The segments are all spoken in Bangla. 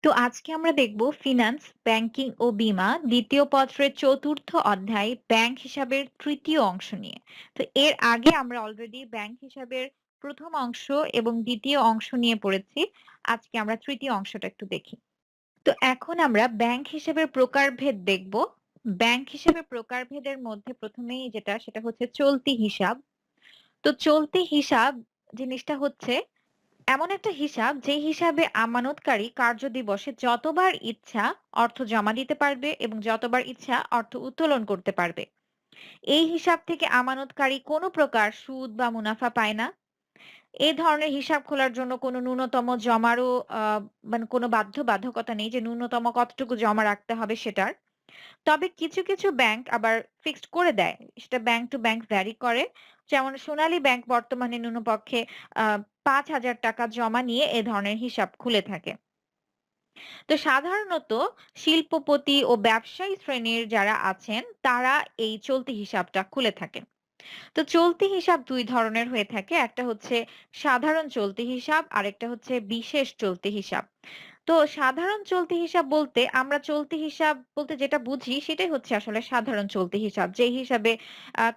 তো আজকে আমরা দেখব ফিনান্স, ব্যাংকিং ও বীমা দ্বিতীয় পত্রের চতুর্থ অধ্যায় ব্যাংক হিসাবের তৃতীয় অংশ নিয়ে। তো এর আগে আমরা অলরেডি ব্যাংক হিসাবের প্রথম অংশ এবং দ্বিতীয় অংশ নিয়ে পড়েছি। আজকে আমরা তৃতীয় অংশটা একটু দেখি। তো এখন আমরা ব্যাংক হিসেবের প্রকারভেদ দেখব। ব্যাংক হিসেবের প্রকারভেদের মধ্যে প্রথমেই যেটা সেটা হচ্ছে চলতি হিসাব। তো চলতি হিসাব জিনিসটা হচ্ছে এমন একটা হিসাব যে হিসাবে আমানতকারী কার্যদিবসে যতবার ইচ্ছা অর্থ জমা দিতে পারবে এবং যতবার ইচ্ছা অর্থ উত্তোলন করতে পারবে। এই হিসাব থেকে আমানতকারী কোনো প্রকার সুদ বা মুনাফা পায় না। এই ধরনের হিসাব খোলার জন্য কোনো ন্যূনতম জমারও মানে কোনো বাধ্যবাধকতা নেই যে ন্যূনতম কতটুকু জমা রাখতে হবে সেটার। তবে কিছু ব্যাংক আবার ফিক্সড করে দেয়। সেটা ব্যাংক টু ব্যাংক ভ্যারি করে। যেমন সোনালী ব্যাংক বর্তমানে ন্যূনপক্ষে আ ৳৫,০০০ জমা নিয়ে এ ধরনের হিসাব খুলে থাকে। তো সাধারণত শিল্পপতি ও ব্যবসায়ী শ্রেণীর যারা আছেন তারা এই চলতি হিসাবটা খুলে থাকেন। তো চলতি হিসাব ২ ধরনের হয়ে থাকে। একটা হচ্ছে সাধারণ চলতি হিসাব, আরেকটা হচ্ছে বিশেষ চলতি হিসাব। তো সাধারণ চলতি হিসাব বলতে আমরা চলতি হিসাব বলতে যেটা বুঝি সেটাই হচ্ছে আসলে সাধারণ চলতি হিসাব। যে হিসাবে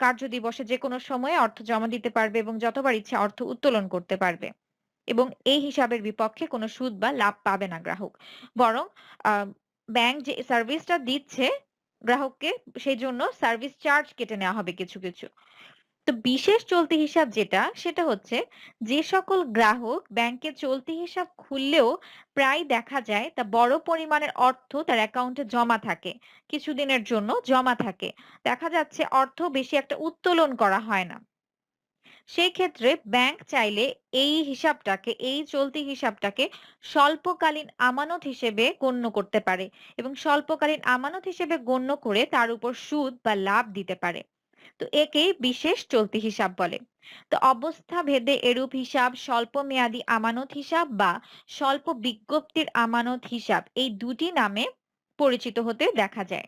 কার্যদিবসে যেকোনো সময়ে অর্থ জমা দিতে পারবে এবং যতবার ইচ্ছা অর্থ উত্তোলন করতে পারবে। এবং এই হিসাবের বিপক্ষে কোনো সুদ বা লাভ পাবে না গ্রাহক। বরং আ ব্যাংক যে সার্ভিসটা দিচ্ছে গ্রাহককে সেজন্য সার্ভিস চার্জ কেটে নেওয়া হবে কিছু। তো বিশেষ চলতি হিসাব যেটা, সেটা হচ্ছে যে সকল গ্রাহক ব্যাংকে চলতি হিসাব খুললেও প্রায় দেখা যায় তা বড় পরিমাণের অর্থ তার অ্যাকাউন্টে জমা থাকে। কিছুদিনের জন্য জমা থাকে। দেখা যাচ্ছে অর্থ বেশি একটা উত্তোলন করা হয় না। সেই ক্ষেত্রে ব্যাংক চাইলে এই চলতি হিসাবটাকে স্বল্পকালীন আমানত হিসেবে গণ্য করতে পারে এবং স্বল্পকালীন আমানত হিসেবে গণ্য করে তার উপর সুদ বা লাভ দিতে পারে। তো একেই বিশেষ চলতি হিসাব বলে। তো অবস্থা ভেদে এরূপ হিসাব স্বল্প মেয়াদী আমানত হিসাব বা স্বল্প বিজ্ঞপ্তির আমানত হিসাব এই দুটি নামে পরিচিত হতে দেখা যায়।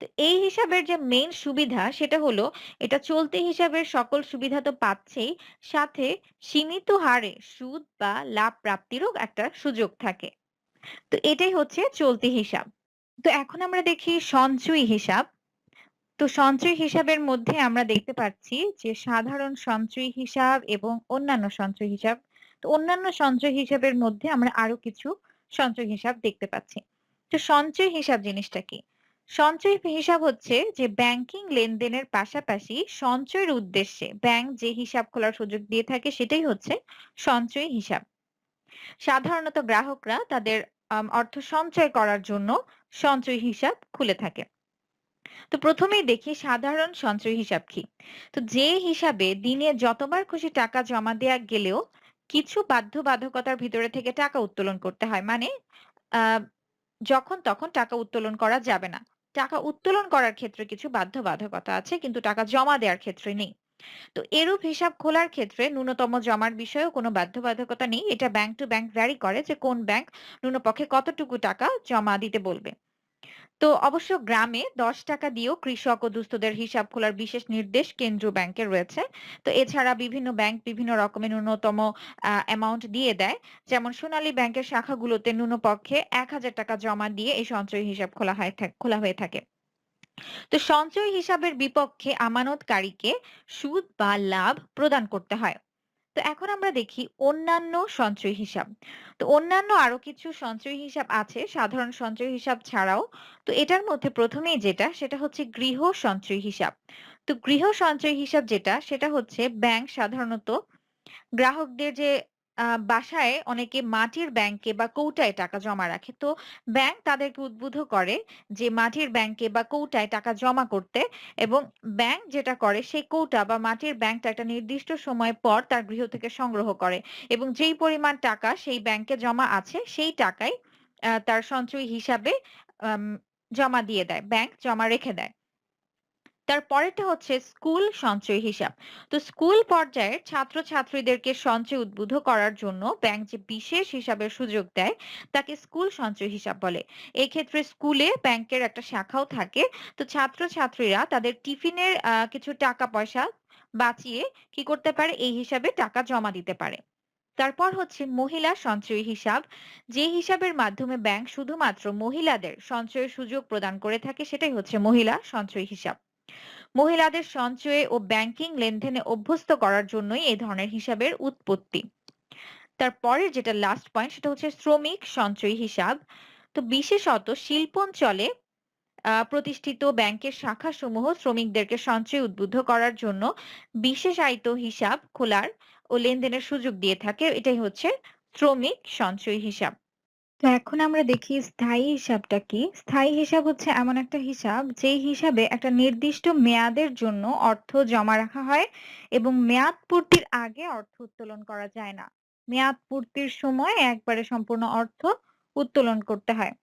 তো এই হিসাবের যে মেইন সুবিধা সেটা হলো এটা চলতি হিসাবের সকল সুবিধা তো পাচ্ছেই, সাথে সীমিত হারে সুদ বা লাভ প্রাপ্তিরও একটা সুযোগ থাকে। তো এটাই হচ্ছে চলতি হিসাব। তো এখন আমরা দেখি সঞ্চয়ী হিসাব। তো সঞ্চয়ী হিসাবের মধ্যে আমরা দেখতে পাচ্ছি যে সাধারণ সঞ্চয়ী হিসাব এবং অন্যান্য সঞ্চয়ী হিসাব। তো অন্যান্য সঞ্চয় হিসাবের মধ্যে আমরা আরো কিছু সঞ্চয় হিসাব দেখতে পাচ্ছি। তো সঞ্চয় হিসাব জিনিসটা কি? সঞ্চয় হিসাব হচ্ছে যে ব্যাংকিং লেনদেনের পাশাপাশি সঞ্চয়ের উদ্দেশ্যে ব্যাংক যে হিসাব খোলার সুযোগ দিয়ে থাকে সেটাই হচ্ছে সঞ্চয়ী হিসাব। সাধারণত গ্রাহকরা তাদের অর্থ সঞ্চয় করার জন্য সঞ্চয় হিসাব খুলে থাকে। তো প্রথমেই দেখি সাধারণ সঞ্চয় হিসাব কি। তো যে হিসাবে দিনে যতবার খুশি টাকা জমা দেয়া গেলেও কিছু বাধ্যবাধকতার ভিতরে থেকে টাকা উত্তোলন করতে হয়। মানে আহ যখন তখন টাকা উত্তোলন করা যাবে না। টাকা উত্তোলন করার ক্ষেত্রে কিছু বাধ্যবাধকতা আছে কিন্তু টাকা জমা দেওয়ার ক্ষেত্রে নেই। তো এরূপ হিসাব খোলার ক্ষেত্রে ন্যূনতম জমার বিষয়েও কোনো বাধ্যবাধকতা নেই। এটা ব্যাংক টু ব্যাংক ভ্যারি করে যে কোন ব্যাংক ন্যূনপক্ষে কতটুকু টাকা জমা দিতে বলবে। তো অবশ্য গ্রামে ৳১০ দিয়েও কৃষক ও দুস্থদের হিসাব খোলার বিশেষ নির্দেশ কেন্দ্রীয় ব্যাংকের রয়েছে। তো এছাড়া বিভিন্ন ব্যাংক বিভিন্ন রকমের ন্যূনতম অ্যামাউন্ট দিয়ে দেয়। যেমন সোনালী ব্যাংকের শাখাগুলোতে ন্যূনপক্ষে ৳১,০০০ জমা দিয়ে এই সঞ্চয়ী হিসাব খোলা হয়ে থাকে। তো সঞ্চয়ী হিসাবের বিপক্ষে আমানতকারীকে সুদ বা লাভ প্রদান করতে হয়। তো এখন আমরা দেখি অন্যান্য সঞ্চয়ী হিসাব। তো অন্যান্য আরো কিছু সঞ্চয়ী হিসাব আছে সাধারণ সঞ্চয়ী হিসাব ছাড়াও। তো এটার মধ্যে প্রথমেই যেটা সেটা হচ্ছে গৃহ সঞ্চয়ী হিসাব। তো গৃহ সঞ্চয়ী হিসাব যেটা সেটা হচ্ছে ব্যাংক সাধারণত গ্রাহকদের যে বাসায় অনেকে মাটির ব্যাংকে বা কৌটায় টাকা জমা রাখে। তো ব্যাংক তাদেরকে উদ্বুদ্ধ করে যে মাটির ব্যাংকে বা কৌটায় টাকা জমা করতে এবং ব্যাংক যেটা করে সেই কৌটা বা মাটির ব্যাংকটা একটা নির্দিষ্ট সময় পর তার গৃহ থেকে সংগ্রহ করে এবং যেই পরিমাণ টাকা সেই ব্যাংকে জমা আছে সেই টাকাই তার সঞ্চয়ী হিসাবে আম জমা দিয়ে দেয়। ব্যাংক জমা রেখে দেয়। তার পরেরটা হচ্ছে স্কুল সঞ্চয় হিসাব। তো স্কুল পর্যায়ের ছাত্রছাত্রীদেরকে সঞ্চয় উদ্বুদ্ধ করার জন্য ব্যাংক যে বিশেষ হিসাবের সুযোগ দেয় তাকে স্কুল সঞ্চয় হিসাব বলে। এক্ষেত্রে স্কুলে ব্যাংকের একটা শাখাও থাকে। তো ছাত্রছাত্রীরা তাদের টিফিনের কিছু টাকা পয়সা বাঁচিয়ে কি করতে পারে এই হিসাবে টাকা জমা দিতে পারে। তারপর হচ্ছে মহিলা সঞ্চয়ী হিসাব, যে হিসাবের মাধ্যমে ব্যাংক শুধুমাত্র মহিলাদের সঞ্চয়ের সুযোগ প্রদান করে থাকে সেটাই হচ্ছে মহিলা সঞ্চয়ী হিসাব। মহিলাদের সঞ্চয়ে ও ব্যাংকিং লেনদেনে অভ্যস্ত করার জন্যই এই ধরনের হিসাবের উৎপত্তি। তারপরের যেটা লাস্ট পয়েন্ট সেটা হচ্ছে শ্রমিক সঞ্চয়ী হিসাব। তো বিশেষত শিল্পাঞ্চলে প্রতিষ্ঠিত ব্যাংকের শাখাসমূহ শ্রমিকদেরকে সঞ্চয়ে উদ্বুদ্ধ করার জন্য বিশেষায়িত হিসাব খোলার ও লেনদেনের সুযোগ দিয়ে থাকে। এটাই হচ্ছে শ্রমিক সঞ্চয়ী হিসাব। তো এখন আমরা দেখি স্থায়ী হিসাবটা কি? স্থায়ী হিসাব হচ্ছে এমন একটা হিসাব যেই হিসাবে একটা নির্দিষ্ট মেয়াদের জন্য অর্থ জমা রাখা হয় এবং মেয়াদ পূর্তির আগে অর্থ উত্তোলন করা যায় না। মেয়াদ পূর্তির সময় একবারে সম্পূর্ণ অর্থ উত্তোলন করতে হয়।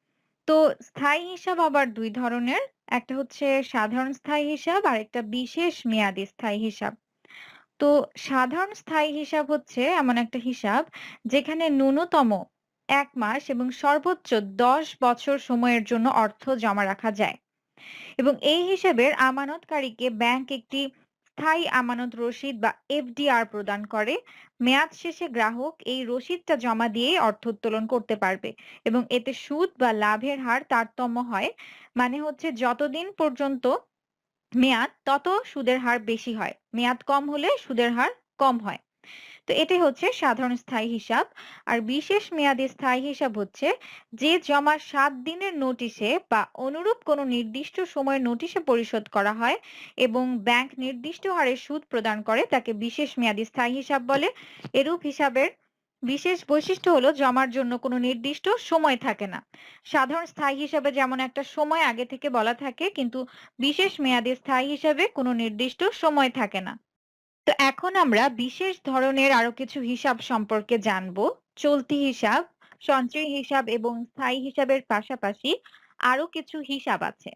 তো স্থায়ী হিসাব আবার ২ ধরনের। একটা হচ্ছে সাধারণ স্থায়ী হিসাব, আরেকটা বিশেষ মেয়াদি স্থায়ী হিসাব। তো সাধারণ স্থায়ী হিসাব হচ্ছে এমন একটা হিসাব যেখানে ন্যূনতম ১ মাস এবং সর্বোচ্চ ১০ বছর সময়ের জন্য অর্থ জমা রাখা যায়। এবং এই হিসেবের আমানতকারীকে ব্যাংক একটি স্থায়ী আমানত রসিদ বা এফডিআর প্রদান করে। মেয়াদ শেষে গ্রাহক এই রসিদটা জমা দিয়েই অর্থ উত্তোলন করতে পারবে এবং এতে সুদ বা লাভের হার তারতম্য হয়। মানে হচ্ছে যতদিন পর্যন্ত মেয়াদ তত সুদের হার বেশি হয়। মেয়াদ কম হলে সুদের হার কম হয়। তো এটাই হচ্ছে সাধারণ স্থায়ী হিসাব। আর বিশেষ মেয়াদী স্থায়ী হিসাব হচ্ছে যে জমা ৭ দিনের নোটিশে বা অনুরূপ কোনো নির্দিষ্ট সময়ের নোটিশে পরিশোধ করা হয় এবং ব্যাংক নির্দিষ্ট হারে সুদ প্রদান করে তাকে বিশেষ মেয়াদী স্থায়ী হিসাব বলে। এরূপ হিসাবের বিশেষ বৈশিষ্ট্য হলো জমার জন্য কোনো নির্দিষ্ট সময় থাকে না। সাধারণ স্থায়ী হিসাবে যেমন একটা সময় আগে থেকে বলা থাকে, কিন্তু বিশেষ মেয়াদী স্থায়ী হিসাবে কোনো নির্দিষ্ট সময় থাকে না। তো এখন আমরা বিশেষ ধরনের আরো কিছু হিসাব সম্পর্কে জানবো। চলতি হিসাব, সঞ্চয়ী হিসাব এবং স্থায়ী হিসাবের পাশাপাশি আরো কিছু হিসাব আছে।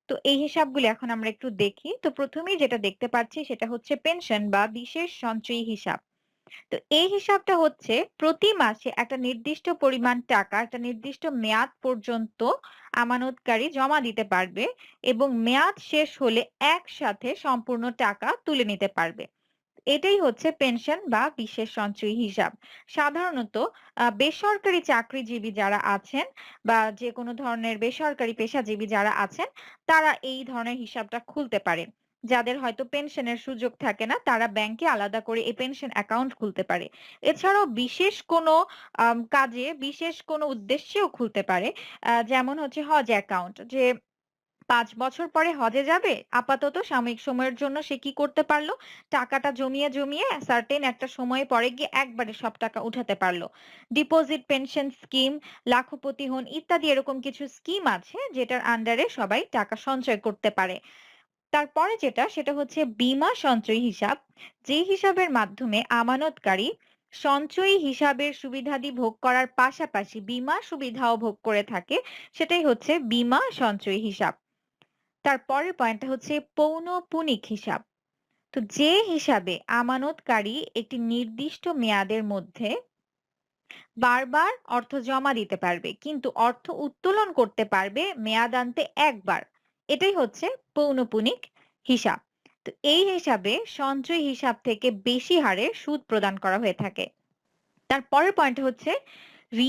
তো এই হিসাবগুলো এখন আমরা একটু দেখি। তো প্রথমেই যেটা দেখতে পাচ্ছি সেটা হচ্ছে পেনশন বা বিশেষ সঞ্চয়ী হিসাব। তো এই হিসাবটা হচ্ছে প্রতি মাসে একটা নির্দিষ্ট পরিমাণ টাকা একটা নির্দিষ্ট মেয়াদ পর্যন্ত আমানতকারী জমা দিতে পারবে এবং মেয়াদ শেষ হলে একসাথে সম্পূর্ণ টাকা তুলে নিতে পারবে। এটাই হচ্ছে পেনশন বা বিশেষ সঞ্চয়ী হিসাব। সাধারণত বেসরকারি চাকরিজীবী যারা আছেন বা যেকোনো ধরনের বেসরকারি পেশাজীবী যারা আছেন, তারা এই ধরনের হিসাবটা খুলতে পারেন। যাদের হয়তো পেনশনের সুযোগ থাকে না, তারা ব্যাংকে আলাদা করে এই পেনশন অ্যাকাউন্ট খুলতে পারে। এছাড়াও বিশেষ কোনো কাজে, বিশেষ কোনো উদ্দেশ্যেও খুলতে পারে। যেমন হচ্ছে হজ অ্যাকাউন্ট, যে ৫ বছর পরে হজে যাবে। আপাতত সাময়িক সময়ের জন্য সে কি করতে পারল? টাকাটা জমিয়ে সার্টেন একটা সময় পরে গিয়ে একবারে সব টাকা উঠাতে পারল। ডিপোজিট পেনশন স্কিম, লাখপতি হন ইত্যাদি এরকম কিছু স্কিম আছে যেটার আন্ডারে সবাই টাকা সঞ্চয় করতে পারে। তারপরে যেটা সেটা হচ্ছে বীমা সঞ্চয়ী হিসাব। যে হিসাবের মাধ্যমে আমানতকারী সঞ্চয়ী হিসাবের সুবিধাদি ভোগ করার পাশাপাশি বীমা সুবিধাও ভোগ করে থাকে, সেটাই হচ্ছে বীমা সঞ্চয়ী হিসাব। তার পরের পয়েন্টটা হচ্ছে পৌনঃপুনিক হিসাব। তো যে হিসাবে আমানতকারী একটি নির্দিষ্ট মেয়াদের মধ্যে বারবার অর্থ জমা দিতে পারবে কিন্তু অর্থ উত্তোলন করতে পারবে মেয়াদান্তে একবার, এটাই হচ্ছে পৌনঃপুনিক হিসাব। তো এই হিসাবে সঞ্চয় হিসাব থেকে বেশি হারে সুদ প্রদান করা হয়ে থাকে। তার পরের পয়েন্ট হচ্ছে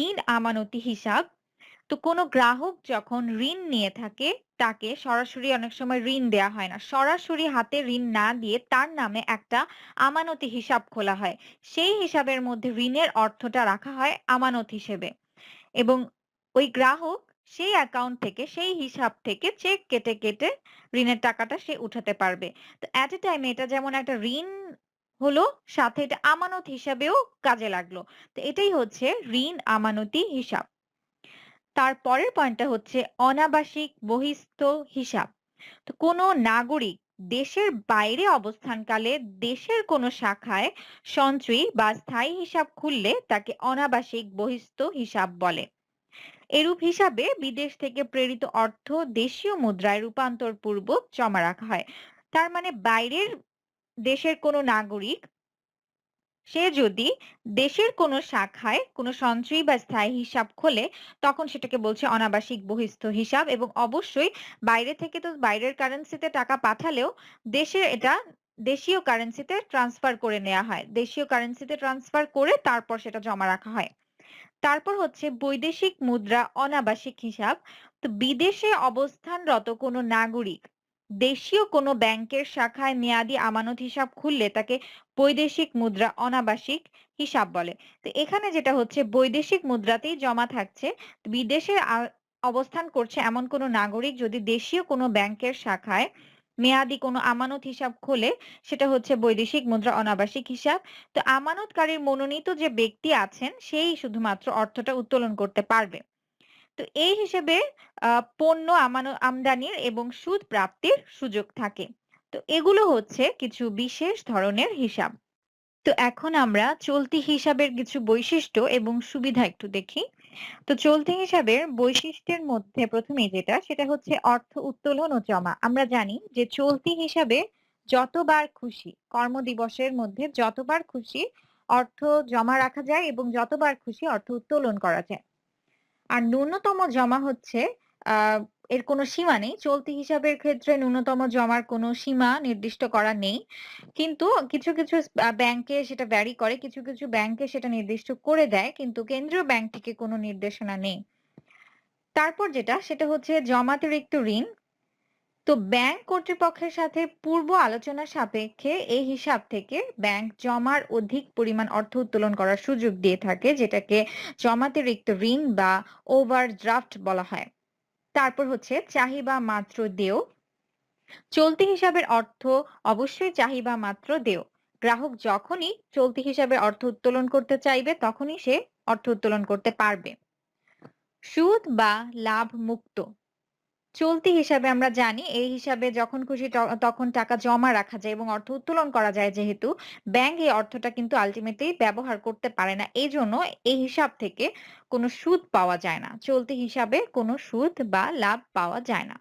ঋণ আমানতি হিসাব। তো কোনো গ্রাহক যখন ঋণ নিয়ে থাকে তাকে সরাসরি অনেক সময় ঋণ দেয়া হয় না। সরাসরি হাতে ঋণ না দিয়ে তার নামে একটা আমানতি হিসাব খোলা হয়। সেই হিসাবের মধ্যে ঋণের অর্থটা রাখা হয় আমানত হিসেবে এবং ওই গ্রাহক সেই অ্যাকাউন্ট থেকে সেই হিসাব থেকে চেক কেটে ঋণের টাকাটা সে উঠাতে পারবে। তো এট এ টাইম এটা যেমন একটা ঋণ হলো, সাথে এটা আমানত হিসাবেও কাজে লাগলো। তো এটাই হচ্ছে ঋণ আমানতি হিসাব। তার পরের পয়েন্টটা হচ্ছে অনাবাসিক বহিঃস্থ হিসাব। তো কোনো নাগরিক দেশের বাইরে অবস্থানকালে দেশের কোনো শাখায় সঞ্চয়ী বা স্থায়ী হিসাব খুললে তাকে অনাবাসিক বহিঃস্থ হিসাব বলে। এরূপ হিসাবে বিদেশ থেকে প্রেরিত অর্থ দেশীয় মুদ্রায় রূপান্তর পূর্বক জমা রাখা হয়। তার মানে বাইরের দেশের কোনো নাগরিক সে যদি দেশের কোনো শাখায় কোনো সঞ্চয়ী বা স্থায়ী হিসাব খোলে তখন সেটাকে বলছে অনাবাসিক বহিঃস্থ হিসাব এবং অবশ্যই বাইরে থেকে তো বাইরের কারেন্সিতে টাকা পাঠালেও দেশে এটা দেশীয় কারেন্সিতে ট্রান্সফার করে নেওয়া হয়। দেশীয় কারেন্সিতে ট্রান্সফার করে তারপর সেটা জমা রাখা হয়। তারপর হচ্ছে বৈদেশিক মুদ্রা অনাবাসিক হিসাব। তো বিদেশে অবস্থানরত কোনো নাগরিক দেশীয় কোনো ব্যাংকের শাখায় মেয়াদি আমানত হিসাব খুললে তাকে বৈদেশিক মুদ্রা অনাবাসিক হিসাব বলে। তো এখানে যেটা হচ্ছে বৈদেশিক মুদ্রাতেই জমা থাকছে। বিদেশে অবস্থান করছে এমন কোনো নাগরিক যদি দেশীয় কোনো ব্যাংকের শাখায় মেয়াদি কোনো আমানত হিসাব খোলে, সেটা হচ্ছে বৈদেশিক মুদ্রা অনাবাসিক হিসাব। তো আমানতকারীর মনোনীত যে ব্যক্তি আছেন সেই শুধুমাত্র অর্থটা উত্তোলন করতে পারবে। তো এই হিসেবে পণ্য আমদানির এবং সুদ প্রাপ্তির সুযোগ থাকে। তো এগুলো হচ্ছে কিছু বিশেষ ধরনের হিসাব। তো এখন আমরা চলতি হিসাবের কিছু বৈশিষ্ট্য এবং সুবিধা একটু দেখি। তো চলতি হিসাবের বৈশিষ্ট্যের মধ্যে প্রথমেই যেটা সেটা হচ্ছে অর্থ উত্তোলন ও জমা। আমরা জানি যে চলতি হিসাবে যতবার খুশি কর্মদিবসের মধ্যে যতবার খুশি অর্থ জমা রাখা যায় এবং যতবার খুশি অর্থ উত্তোলন করা যায়। আর ন্যূনতম জমা হচ্ছে আহ এর কোনো সীমা নেই। চলতি হিসাবের ক্ষেত্রে ন্যূনতম জমার কোনো সীমা নির্দিষ্ট করা নেই। কিন্তু কিছু, কিছু ব্যাংকে সেটা ভ্যারি করে। কিছু, কিছু ব্যাংকে সেটা নির্দিষ্ট করে দেয়। কিন্তু কেন্দ্রীয় ব্যাংক থেকে কোনো নির্দেশনা নেই। তারপর যেটা সেটা হচ্ছে জমাতিরিক্ত ঋণ। তো ব্যাংক কর্তৃপক্ষের সাথে পূর্ব আলোচনা সাপেক্ষে এই হিসাব থেকে ব্যাংক জমার অধিক পরিমাণ অর্থ উত্তোলন করার সুযোগ দিয়ে থাকে, যেটাকে জমাতিরিক্ত ঋণ বা ওভারড্রাফট বলা হয়। তারপর হচ্ছে চাহিদা মাত্র দেয়। চলতি হিসাবের অর্থ অবশ্যই চাহিদা মাত্র দেয়। গ্রাহক যখনই চলতি হিসাবে অর্থ উত্তোলন করতে চাইবে তখনই সে অর্থ উত্তোলন করতে পারবে। সুদ বা লাভ মুক্ত। চলতি হিসাবে আমরা জানি এই হিসাবে যখন খুশি তখন টাকা জমা রাখা যায় এবং অর্থ উত্তোলন করা যায়, যেহেতু ব্যাংক এই অর্থটা কিন্তু আলটিমেটলি ব্যবহার করতে পারে না, এই জন্য এই হিসাব থেকে কোনো সুদ পাওয়া যায় না। চলতি হিসাবে কোনো সুদ বা লাভ পাওয়া যায় না।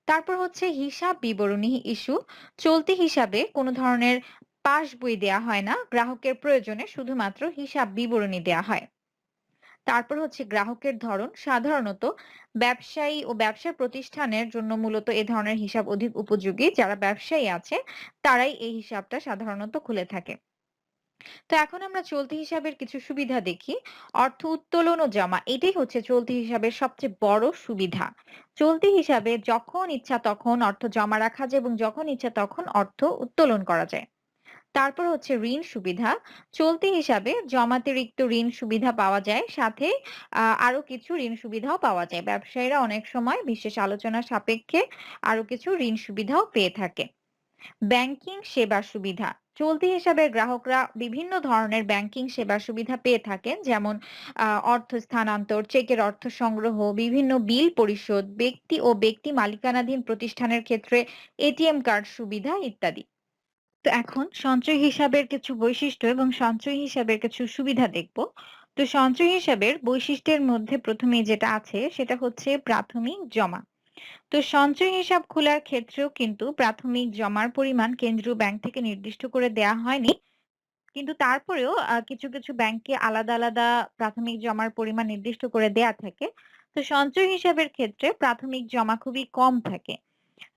তারপর হচ্ছে হিসাব বিবরণী ইস্যু। চলতি হিসাবে কোনো ধরনের পাস বই দেয়া হয় না, গ্রাহকের প্রয়োজনে শুধুমাত্র হিসাব বিবরণী দেয়া হয়। তারপর হচ্ছে গ্রাহকের ধরন। সাধারণত ব্যবসায়ী ও ব্যবসা প্রতিষ্ঠানের জন্য মূলত এ ধরনের হিসাব অধিক উপযোগী। যারা ব্যবসায়ী আছে তারাই এই হিসাবটা সাধারণত খুলে থাকে। তো এখন আমরা চলতি হিসাবের কিছু সুবিধা দেখি। অর্থ উত্তোলন ও জমা এটাই হচ্ছে চলতি হিসাবের সবচেয়ে বড় সুবিধা। চলতি হিসাবে যখন ইচ্ছা তখন অর্থ জমা রাখা যায় এবং যখন ইচ্ছা তখন অর্থ উত্তোলন করা যায়। তারপর হচ্ছে ঋণ সুবিধা। চলতি হিসাবে জমাতিরিক্ত ঋণ সুবিধা পাওয়া যায়। সাথে আরো কিছু ঋণ সুবিধাও পাওয়া যায়। ব্যবসায়ীরা অনেক সময় বিশেষ আলোচনা সাপেক্ষে আরো কিছু ঋণ সুবিধাও পেয়ে থাকে। ব্যাংকিং সেবা সুবিধা। চলতি হিসাবে গ্রাহকরা বিভিন্ন ধরনের ব্যাংকিং সেবা সুবিধা পেয়ে থাকেন, যেমন অর্থ স্থানান্তর, চেকের অর্থ সংগ্রহ, বিভিন্ন বিল পরিশোধ, ব্যক্তি ও ব্যক্তি মালিকানাধীন প্রতিষ্ঠানের ক্ষেত্রে এটিএম কার্ড সুবিধা ইত্যাদি। তো এখন সঞ্চয় হিসাবের কিছু বৈশিষ্ট্য এবং সঞ্চয় হিসাবের কিছু সুবিধা দেখব। তো সঞ্চয় হিসাবের বৈশিষ্ট্যের মধ্যে প্রথমেই যেটা আছে সেটা হচ্ছে প্রাথমিক জমা। তো সঞ্চয় হিসাব খোলার ক্ষেত্রেও কিন্তু প্রাথমিক জমার পরিমাণ কেন্দ্রীয় ব্যাংক থেকে নির্দিষ্ট করে দেয়া হয়নি। কিন্তু তারপরেও কিছু, কিছু ব্যাংকে আলাদা, আলাদা প্রাথমিক জমার পরিমাণ নির্দিষ্ট করে দেয়া থাকে। তো সঞ্চয় হিসাবের ক্ষেত্রে প্রাথমিক জমা খুবই কম থাকে।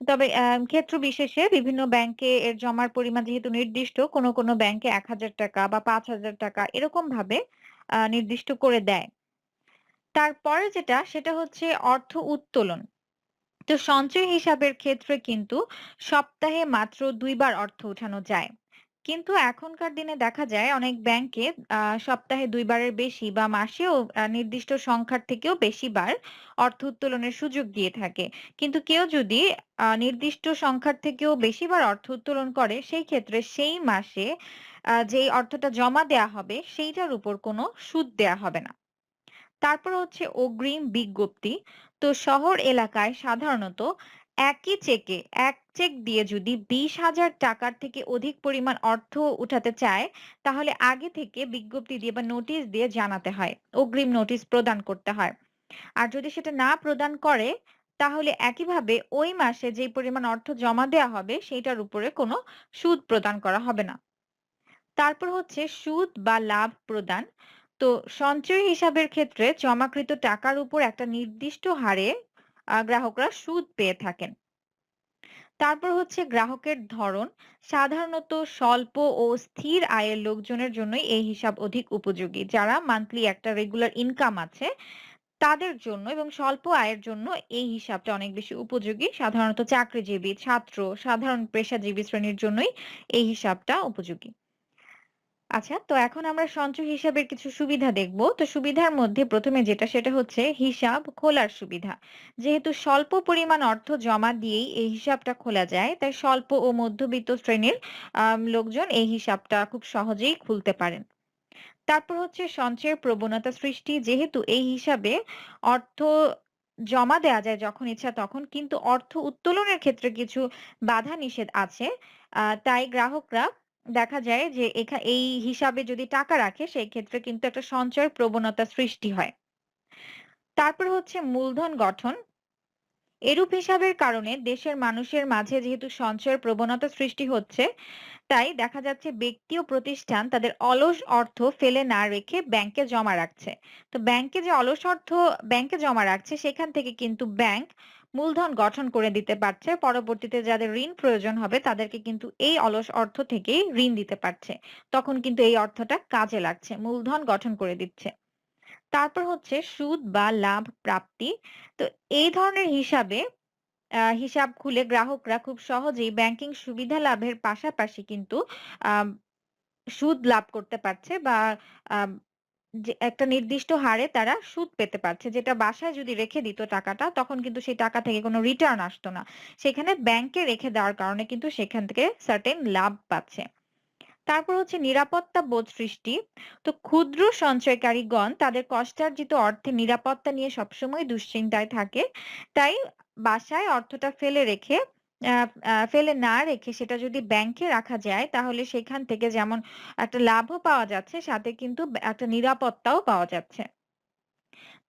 তবে ক্ষেত্র বিশেষে বিভিন্ন ব্যাংকে এর জমার পরিমাণ যেহেতু নির্দিষ্ট, কোনো, কোনো ব্যাংকে ৳১,০০০ বা ৳৫,০০০ এরকম ভাবে নির্দিষ্ট করে দেয়। তারপরে যেটা সেটা হচ্ছে অর্থ উত্তোলন। তো সঞ্চয় হিসাবের ক্ষেত্রে কিন্তু সপ্তাহে মাত্র ২ বার অর্থ উঠানো যায়। কিন্তু এখনকার দিনে দেখা যায় অনেক ব্যাংকে সপ্তাহে ২ বারের বেশি বা মাসেও নির্দিষ্ট সংখ্যার থেকেও বেশি বার অর্থ উত্তোলনের সুযোগ দিয়ে থাকে। কিন্তু কেউ যদি নির্দিষ্ট সংখ্যার থেকেও বেশি বার অর্থ উত্তোলন করে, সেই ক্ষেত্রে সেই মাসে যেই অর্থটা জমা দেয়া হবে সেইটার উপর কোনো সুদ দেয়া হবে না। তারপর হচ্ছে অগ্রিম বিজ্ঞপ্তি। তো শহর এলাকায় সাধারণত একই চেকে এক চেক দিয়ে যদি ২০,০০০ টাকার থেকে অধিক পরিমাণ অর্থ উঠাতে চায়, তাহলে আগে থেকে বিজ্ঞপ্তি দিয়ে বা নোটিশ দিয়ে জানাতে হয়। অগ্রিম নোটিশ প্রদান করতে হয়। আর যদি সেটা না প্রদান করে, তাহলে একইভাবে ওই মাসে যেই পরিমাণ অর্থ জমা দেয়া হবে সেইটার উপরে কোনো সুদ প্রদান করা হবে না। তারপর হচ্ছে সুদ বা লাভ প্রদান। তো সঞ্চয় হিসাবের ক্ষেত্রে জমাকৃত টাকার উপর একটা নির্দিষ্ট হারে গ্রাহকরা সুদ পেয়ে থাকেন। তারপর হচ্ছে গ্রাহকের ধরন। সাধারণত স্বল্প ও স্থির আয়ের লোকজনের জন্যই এই হিসাব অধিক উপযোগী। যারা মান্থলি একটা রেগুলার ইনকাম আছে তাদের জন্য এবং স্বল্প আয়ের জন্য এই হিসাবটা অনেক বেশি উপযোগী। সাধারণত চাকরিজীবী, ছাত্র, সাধারণ পেশাজীবী শ্রেণীর জন্যই এই হিসাবটা উপযোগী। আচ্ছা, তো এখন আমরা সঞ্চয় হিসাবের কিছু সুবিধা দেখব। তো সুবিধার মধ্যে ১ম এ যেটা সেটা হচ্ছে হিসাব খোলার সুবিধা। যেহেতু স্বল্প পরিমাণ অর্থ জমা দিয়েই এই হিসাবটা খোলা যায়, তাই স্বল্প ও মধ্যবিত্ত শ্রেণীর লোকজন এই হিসাবটা খুব সহজেই খুলতে পারেন। তারপর হচ্ছে সঞ্চয়ের প্রবণতা সৃষ্টি। যেহেতু এই হিসাবে অর্থ জমা দেয়া যায় যখন ইচ্ছা তখন, কিন্তু অর্থ উত্তোলনের ক্ষেত্রে কিছু বাধা নিষেধ আছে। তাই গ্রাহকরা দেখা যায় যে এই হিসাবে যদি টাকা রাখে সেই ক্ষেত্রে কিন্তু একটা সঞ্চয়ের প্রবণতা সৃষ্টি হয়। তারপর হচ্ছে মূলধন গঠন। এরূপ হিসাবের কারণে দেশের মানুষের মাঝে যেহেতু সঞ্চয়ের প্রবণতা সৃষ্টি হচ্ছে, তাই দেখা যাচ্ছে ব্যক্তি ও প্রতিষ্ঠান তাদের অলস অর্থ ফেলে না রেখে ব্যাংকে জমা রাখছে। তো ব্যাংকে যে অলস অর্থ ব্যাংকে জমা রাখছে সেখান থেকে কিন্তু ব্যাংক মূলধন গঠন করে দিতে পারছে। পরবর্তীতে যাদের ঋণ প্রয়োজন হবে তাদেরকে কিন্তু এই অলস অর্থ থেকেই ঋণ দিতে পারছে। তখন কিন্তু এই অর্থটা কাজে লাগছে, মূলধন গঠন করে দিচ্ছে। তারপর হচ্ছে সুদ বা লাভ প্রাপ্তি। তো এই ধরনের হিসাব খুলে গ্রাহকরা খুব সহজেই ব্যাংকিং সুবিধা লাভের পাশাপাশি কিন্তু আম সুদ লাভ করতে পারছে বা আম যে একটা নির্দিষ্ট হারে তারা সুদ পেতে পারছে। যেটা বাসায় যদি রেখে দিত টাকাটা, তখন কিন্তু সেই টাকা থেকে কোনো রিটার্ন আসতো না। সেখানে ব্যাংকে রেখে দেওয়ার কারণে কিন্তু সেখান থেকে সার্টেন লাভ পাচ্ছে। তারপর হচ্ছে নিরাপত্তা বোধ সৃষ্টি। তো ক্ষুদ্র সঞ্চয়কারীগণ তাদের কষ্টার্জিত অর্থের নিরাপত্তা নিয়ে সবসময় দুশ্চিন্তায় থাকে। তাই বাসায় অর্থটা আ ফেলে না রেখে সেটা যদি ব্যাংকে রাখা যায় তাহলে সেখান থেকে যেমন একটা লাভও পাওয়া যাচ্ছে, সাথে কিন্তু একটা নিরাপত্তাও পাওয়া যাচ্ছে।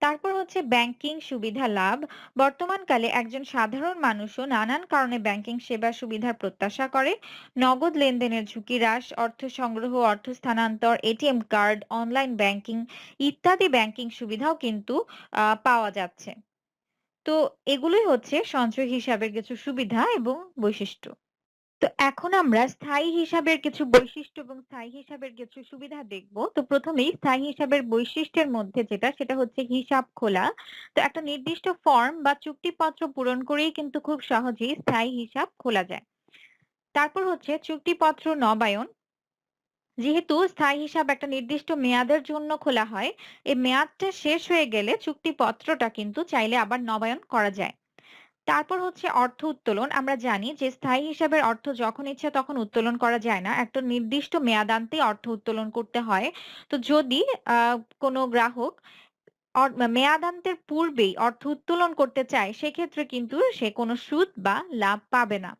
তারপর হচ্ছে ব্যাংকিং সুবিধা লাভ। বর্তমানকালে একজন সাধারণ মানুষও নানান কারণে ব্যাংকিং সেবা সুবিধার প্রত্যাশা করে। নগদ লেনদেনের ঝুঁকি হ্রাস, অর্থ সংগ্রহ, অর্থ স্থানান্তর, এটিএম কার্ড, অনলাইন ব্যাংকিং ইত্যাদি ব্যাংকিং সুবিধাও কিন্তু পাওয়া যাচ্ছে। তো এগুলোই হচ্ছে সঞ্চয় হিসাবের কিছু সুবিধা এবং বৈশিষ্ট্য। তো এখন আমরা স্থায়ী হিসাবের কিছু বৈশিষ্ট্য এবং স্থায়ী হিসাবের কিছু সুবিধা দেখব। তো প্রথমেই স্থায়ী হিসাবের বৈশিষ্ট্যের মধ্যে যেটা সেটা হচ্ছে হিসাব খোলা। তো একটা নির্দিষ্ট ফর্ম বা চুক্তিপত্র পূরণ করেই কিন্তু খুব সহজেই স্থায়ী হিসাব খোলা যায়। তারপর হচ্ছে চুক্তিপত্র নবায়ন। যেহেতু স্থায়ী হিসাব একটা নির্দিষ্ট মেয়াদের জন্য খোলা হয়, এই মেয়াদটা শেষ হয়ে গেলে চুক্তিপত্রটা কিন্তু চাইলে আবার নবায়ন করা যায়। তারপর হচ্ছে অর্থ উত্তোলন। আমরা জানি যে স্থায়ী হিসাবের অর্থ যখন ইচ্ছা তখন উত্তোলন করা যায় না। একটা নির্দিষ্ট মেয়াদান্তে অর্থ উত্তোলন করতে হয়। তো যদি আ কোনো গ্রাহক মেয়াদান্তের পূর্বেই অর্থ উত্তোলন করতে চায়, সেক্ষেত্রে কিন্তু সে কোনো সুদ বা লাভ পাবে না।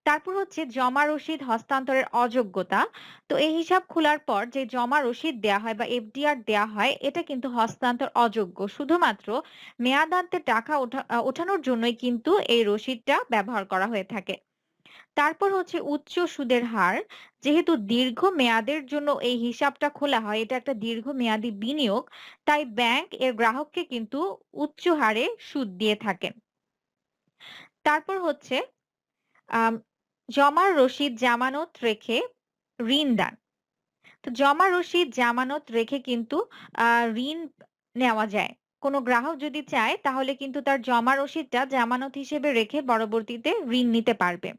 তারপর হচ্ছে জমা রসিদ হস্তান্তরের অযোগ্যতা। তো এই হিসাব খোলার পর যে জমা রসিদ দেয়া হয় বা এফডিআর দেয়া হয়, এটা কিন্তু হস্তান্তর অযোগ্য। শুধুমাত্র মেয়াদান্তে টাকা ওঠানোর জন্যই কিন্তু এই রসিদটা ব্যবহার করা হয়ে থাকে। তারপর হচ্ছে উচ্চ সুদের হার। যেহেতু দীর্ঘ মেয়াদের জন্য এই হিসাবটা খোলা হয়, এটা একটা দীর্ঘমেয়াদী বিনিয়োগ, তাই ব্যাংক এর গ্রাহককে কিন্তু উচ্চ হারে সুদ দিয়ে থাকেন। তারপর হচ্ছে আম জমার রসিদ জামানত রেখে ঋণ দান। তো জমা রসিদ জামানত রেখে কিন্তু আ ঋণ নেওয়া যায়। কোনো গ্রাহক যদি চায় তাহলে কিন্তু তার জমা রসিদটা জামানত হিসেবে রেখে পরবর্তীতে ঋণ নিতে পারবে।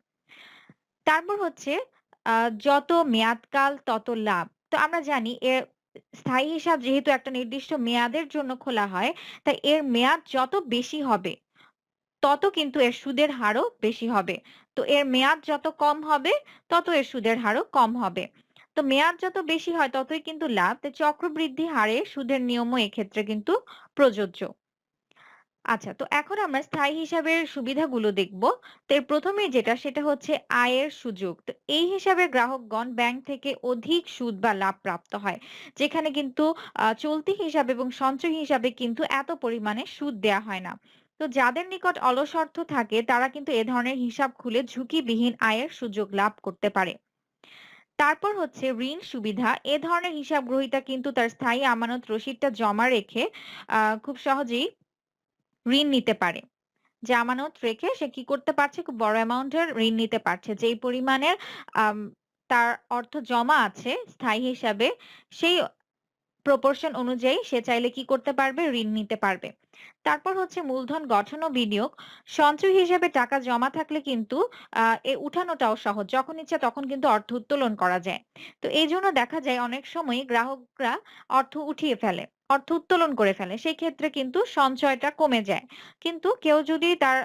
তারপর হচ্ছে আ যত মেয়াদকাল তত লাভ। তো আমরা জানি স্থায়ী হিসাব যেহেতু একটা নির্দিষ্ট মেয়াদের জন্য খোলা হয়, তাই এর মেয়াদ যত বেশি হবে তত কিন্তু এর সুদের হারও বেশি হবে। তো এর মেয়াদ যত কম হবে, তত এর সুদের হারও কম হবে। তো মেয়াদ যত বেশি হয় ততই কিন্তু লাভ। তো চক্রবৃদ্ধি হারে সুদের নিয়মও এক্ষেত্রে কিন্তু প্রযোজ্য। আচ্ছা, তো এখন আমরা স্থায়ী হিসাবের সুবিধাগুলো দেখব। তো এর ১ম এই যেটা সেটা হচ্ছে আয়ের সুযোগ। তো এই হিসাবে গ্রাহকগণ ব্যাংক থেকে অধিক সুদ বা লাভ প্রাপ্ত হয়। যেখানে কিন্তু চলতি হিসাব এবং সঞ্চয় হিসাবে কিন্তু এত পরিমাণে সুদ দেয়া হয় না। তো যাদের নিকট অলস অর্থ থাকে তারা কিন্তু এ ধরনের হিসাব খুলে ঝুঁকিবিহীন আয়ের সুযোগ লাভ করতে পারে। তারপর হচ্ছে ঋণ সুবিধা। এ ধরনের হিসাব গ্রহীতা কিন্তু তার স্থায়ী আমানত রসিদটা জমা রেখে খুব সহজেই ঋণ নিতে পারে। যে আমানত রেখে সে কি করতে পারছে? খুব বড় অ্যামাউন্টের ঋণ নিতে পারছে। যেই পরিমাণের আম তার অর্থ জমা আছে স্থায়ী হিসাবে, সেই প্রপোর্শন অনুযায়ী সে চাইলে কি করতে পারবে? ঋণ নিতে পারবে। তারপর হচ্ছে মূলধন গঠন ও বিনিয়োগ। সঞ্চয় হিসেবে টাকা জমা থাকলে কিন্তু উঠানোটাও সহজ। যখন ইচ্ছা তখন কিন্তু অর্থ উত্তোলন করা যায়। তো এইজন্য দেখা যায় অনেক সময়ই গ্রাহকরা অর্থ উঠিয়ে ফেলে, অর্থ উত্তোলন করে ফেলে। সেক্ষেত্রে কিন্তু সঞ্চয়টা কমে যায়। কিন্তু কেউ যদি তার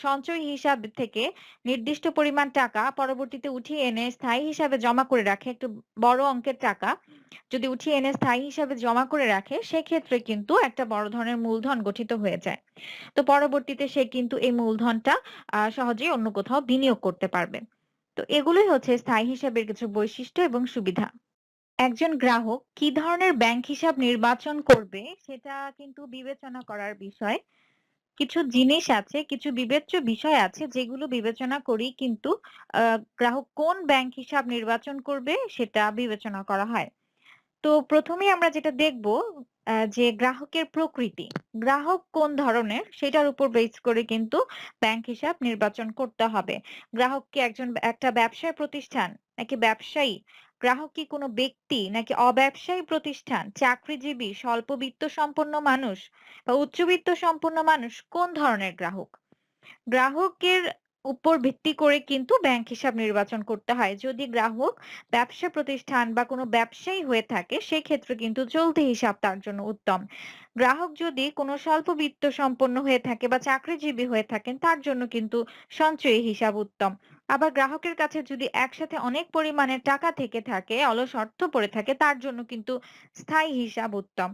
সঞ্চয় হিসাব থেকে নির্দিষ্ট পরিমাণ টাকা পরবর্তীতে উঠিয়ে এনে স্থায়ী হিসাবে জমা করে রাখে, একটু বড় অঙ্কের টাকা যদি উঠিয়ে এনে স্থায়ী হিসাবে জমা করে রাখে, সেক্ষেত্রে কিন্তু একটা বড় ধরনের মূলধন গঠিত হয়ে যায়। তো পরবর্তীতে সে কিন্তু এই মূলধনটা সহজেই অন্য কোথাও বিনিয়োগ করতে পারবে। তো এগুলোই হচ্ছে স্থায়ী হিসাবের কিছু বৈশিষ্ট্য এবং সুবিধা। একজন গ্রাহক কি ধরনের ব্যাংক হিসাব নির্বাচন করবে সেটা কিন্তু বিবেচনা করার বিষয়। কিছু জিনিস আছে, কিছু বিবেচ্য বিষয় আছে যেগুলো বিবেচনা করেই কিন্তু গ্রাহক কোন ব্যাংক হিসাব নির্বাচন করবে সেটা বিবেচনা করা হয়। তো ১ম এই আমরা যেটা দেখব যে গ্রাহকের প্রকৃতি। গ্রাহক কোন ধরনের সেটার উপর বেস করে কিন্তু ব্যাংক হিসাব নির্বাচন করতে হবে। গ্রাহক কি একটা ব্যবসায় প্রতিষ্ঠান নাকি ব্যবসায়ী? গ্রাহক কি কোনো ব্যক্তি নাকি অব্যবসায়ী প্রতিষ্ঠান? চাকরিজীবী, স্বল্প বিত্ত সম্পন্ন মানুষ বা উচ্চবিত্ত সম্পন্ন মানুষ? কোন ধরনের গ্রাহক? গ্রাহকের উপর ভিত্তি করে কিন্তু ব্যাংক হিসাব নির্বাচন করতে হয়। যদি গ্রাহক ব্যবসা প্রতিষ্ঠান বা কোনো ব্যবসায়ী হয়ে থাকে, সেক্ষেত্রে কিন্তু চলতি হিসাব তার জন্য উত্তম। গ্রাহক যদি কোনো স্বল্প বিত্ত সম্পন্ন হয়ে থাকে বা চাকরিজীবী হয়ে থাকেন, তার জন্য কিন্তু সঞ্চয়ী হিসাব উত্তম। আবার গ্রাহকের কাছে যদি একসাথে অনেক পরিমাণে টাকা থেকে থাকে, অলস অর্থ পড়ে থাকে, তার জন্য কিন্তু স্থায়ী হিসাব উত্তম।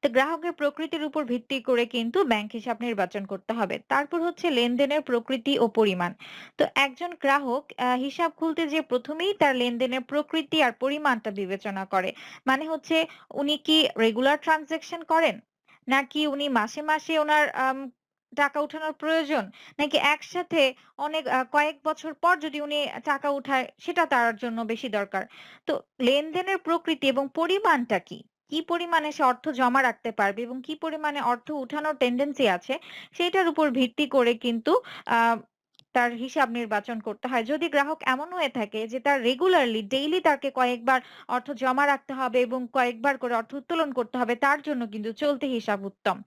তো গ্রাহকের প্রকৃতির উপর ভিত্তি করে কিন্তু ব্যাংক হিসাব নির্বাচন করতে হবে। তারপর হচ্ছে লেনদেনের প্রকৃতি ও পরিমাণ। তো একজন গ্রাহক হিসাব খুলতে যেয়ে ১ম এই তার লেনদেনের প্রকৃতি আর পরিমাণটা বিবেচনা করে। মানে হচ্ছে উনি কি রেগুলার ট্রান্সেকশন করেন? নাকি উনি মাসে, মাসে উনার টাকা উঠানোর প্রয়োজন? নাকি একসাথে অনেক কয়েক বছর পর যদি উনি টাকা উঠায় সেটা তার জন্য বেশি দরকার? তো লেনদেনের প্রকৃতি এবং পরিমাণটা কি? কি পরিমাণে সে অর্থ জমা রাখতে পারবে এবং কি পরিমাণে অর্থ উঠানোর টেনডেন্সি আছে, সেইটার উপর ভিত্তি করে কিন্তু আ তার হিসাব নির্বাচন করতে হয়। যদি গ্রাহক এমন হয়ে থাকে যে তার রেগুলারলি ডেইলি তাকে কয়েকবার অর্থ জমা রাখতে হবে এবং কয়েকবার করে অর্থ উত্তোলন করতে হবে, তার জন্য কিন্তু চলতি হিসাব উত্তম।